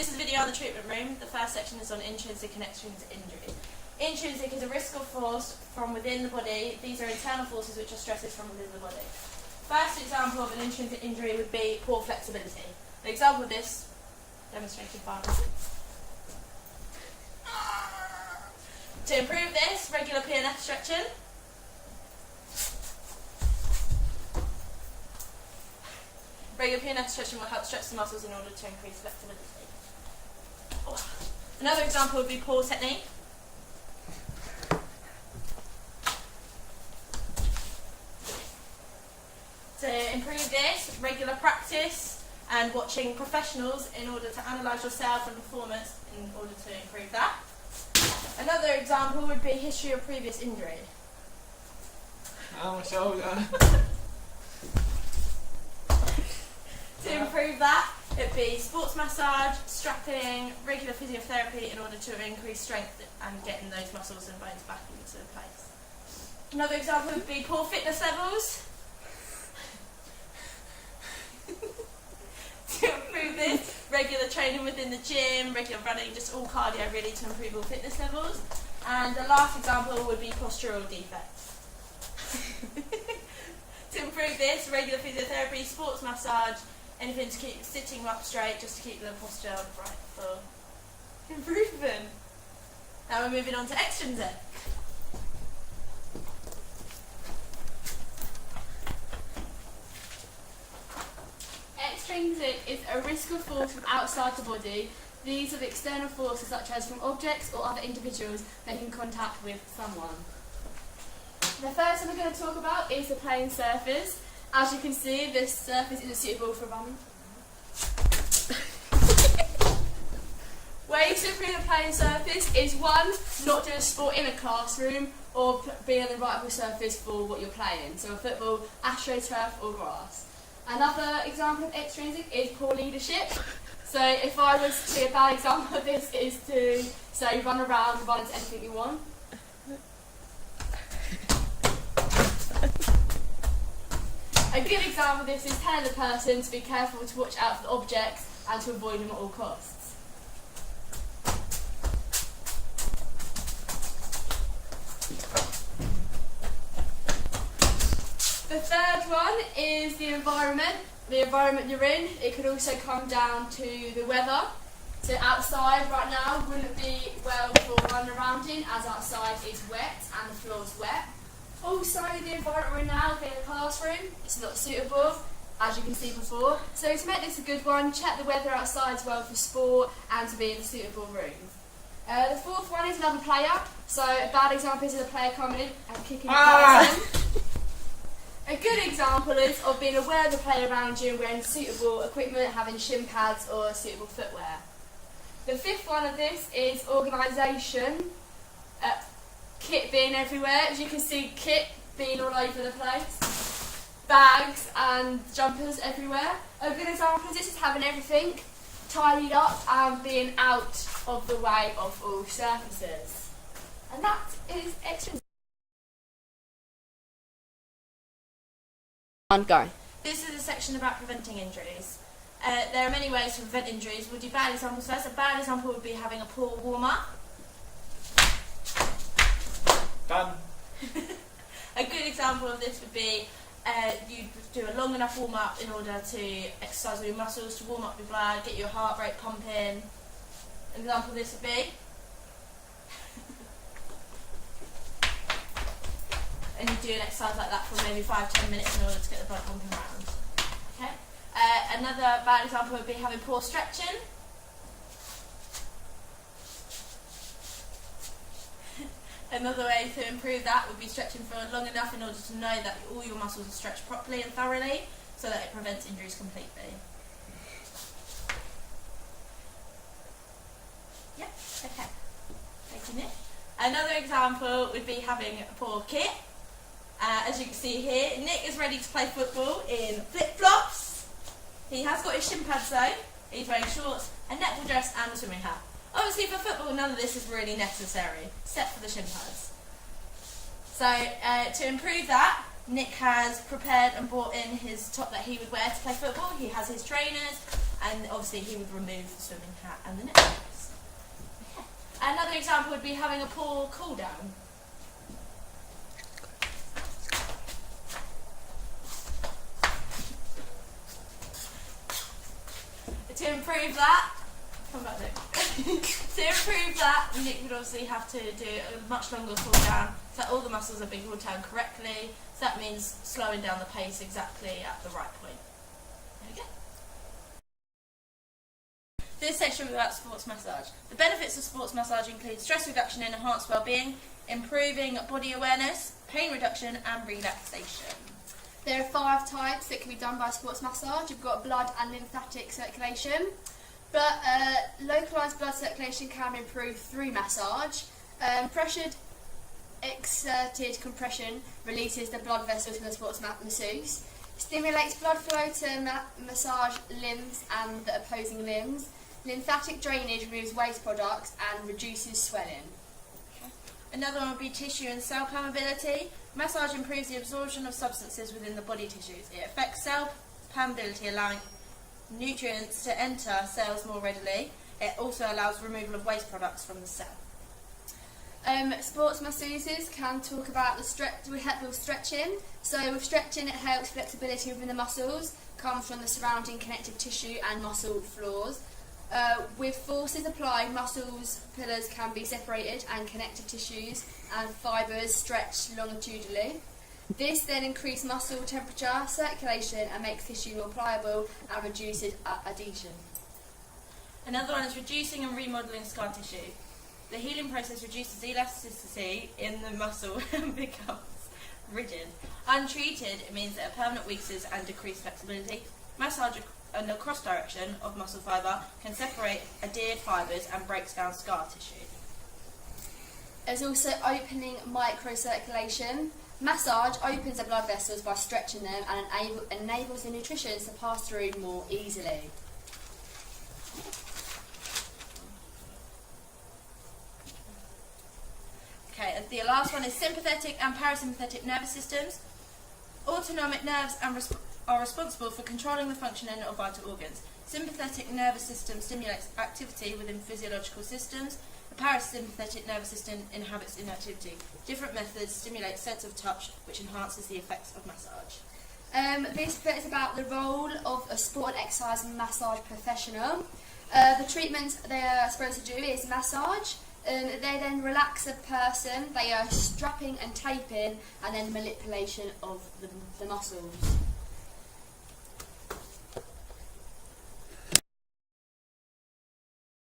this is a video on the treatment room. The first section is on intrinsic and extrinsic injury. Intrinsic is a risk or force from within the body. These are internal forces which are stresses from within the body. First example of an intrinsic injury would be poor flexibility. An example of this, demonstrated by To improve this, regular PNF stretching. Regular PNF stretching will help stretch the muscles in order to increase flexibility. Another example would be poor technique. To improve this, regular practice and watching professionals in order to analyse yourself and performance in order to improve that. Another example would be history of previous injury. Oh, my shoulder. To improve that, it'd be sports massage, strapping, regular physiotherapy in order to increase strength and getting those muscles and bones back into place. Another example would be poor fitness levels. To improve this, regular training within the gym, regular running, just all cardio really to improve all fitness levels. And the last example would be postural defects. To improve this, regular physiotherapy, sports massage, anything to keep sitting up straight just to keep the posture right for improvement. Now we're moving on to extrinsic. Extrinsic is a risk or force from outside the body. These are the external forces such as from objects or other individuals making contact with someone. The first one we're going to talk about is the playing surface. As you can see, this surface isn't suitable for running. Ways to improve the playing surface is one, not doing sport in a classroom or being on the rightful surface for what you're playing. So football, astroturf or grass. Another example of extrinsic is poor leadership. So if I was to, a bad example of this is to say run around and run into anything you want. A good example of this is telling the person to be careful to watch out for the objects and to avoid them at all costs. The third one is the environment you're in. It could also come down to the weather. So outside right now wouldn't be well for running around in, as outside is wet and the floor's wet. Also, the environment we're in now, being a classroom, it's not suitable, as you can see before. So to make this a good one, check the weather outside as well for sport and to be in a suitable room. The fourth one is another player. So a bad example is a player coming in and kicking the person. A good example is of being aware of the player around you and wearing suitable equipment, having shin pads or suitable footwear. The fifth one of this is organisation. Kit being everywhere. As you can see, kit being all over the place. Bags and jumpers everywhere. A good example of this is having everything tidied up and being out of the way of all surfaces. And that is extrinsic. Go. This is a section about preventing injuries. There are many ways to prevent injuries. We'll do bad examples first. A bad example would be having a poor warm-up. Done. A good example of this would be you do a long enough warm-up in order to exercise all your muscles, to warm up your blood, get your heart rate pumping. An example of this would be and you do an exercise like that for maybe 5-10 minutes in order to get the blood pumping around. Okay. Another bad example would be having poor stretching. Another way to improve that would be stretching for long enough in order to know that all your muscles are stretched properly and thoroughly so that it prevents injuries completely. Yep, okay. Thank you, Nick. Another example would be having a poor kit. As you can see here, Nick is ready to play football in flip-flops. He has got his shin pads though. He's wearing shorts, a netball dress and a swimming hat. Obviously for football none of this is really necessary, except for the shin pads. So to improve that, Nick has prepared and brought in his top that he would wear to play football. He has his trainers and obviously he would remove the swimming hat and the necklace. Okay. Another example would be having a poor cool down. To improve that, come back Nick. To improve that, Nick would obviously have to do a much longer cool down so that all the muscles are being cooled down correctly. So that means slowing down the pace exactly at the right point. There we go. This section will be about sports massage. The benefits of sports massage include stress reduction and enhanced well-being, improving body awareness, pain reduction and relaxation. There are 5 types that can be done by sports massage. You've got blood and lymphatic circulation, but localised blood circulation can be improved through massage. Pressured exerted compression releases the blood vessels from the sports masseuse, stimulates blood flow to massage limbs and the opposing limbs. Lymphatic drainage removes waste products and reduces swelling. Another one would be tissue and cell permeability. Massage improves the absorption of substances within the body tissues. It affects cell permeability, allowing nutrients to enter cells more readily. It also allows removal of waste products from the cell. Sports masseuses can talk about we help with stretching. So with stretching, it helps flexibility within the muscles, comes from the surrounding connective tissue and muscle floors. With forces applied, muscles pillars can be separated and connective tissues and fibres stretched longitudinally. This then increases muscle temperature, circulation and makes tissue more pliable and reduces adhesion. Another one is reducing and remodelling scar tissue. The healing process reduces elasticity in the muscle and becomes rigid. Untreated, it means that it permanent weaknesses and decreased flexibility. Massage in the cross direction of muscle fibre can separate adhered fibres and breaks down scar tissue. There's also opening microcirculation. Massage opens the blood vessels by stretching them and enables the nutrition to pass through more easily. Okay, and the last one is sympathetic and parasympathetic nervous systems. Autonomic nerves are responsible for controlling the functioning of vital organs. Sympathetic nervous system stimulates activity within physiological systems. The parasympathetic nervous system inhabits inactivity. Different methods stimulate sense of touch, which enhances the effects of massage. This bit is about the role of a sport and exercise massage professional. The treatment they are supposed to do is massage. They then relax a person. They are strapping and taping, and then manipulation of the muscles.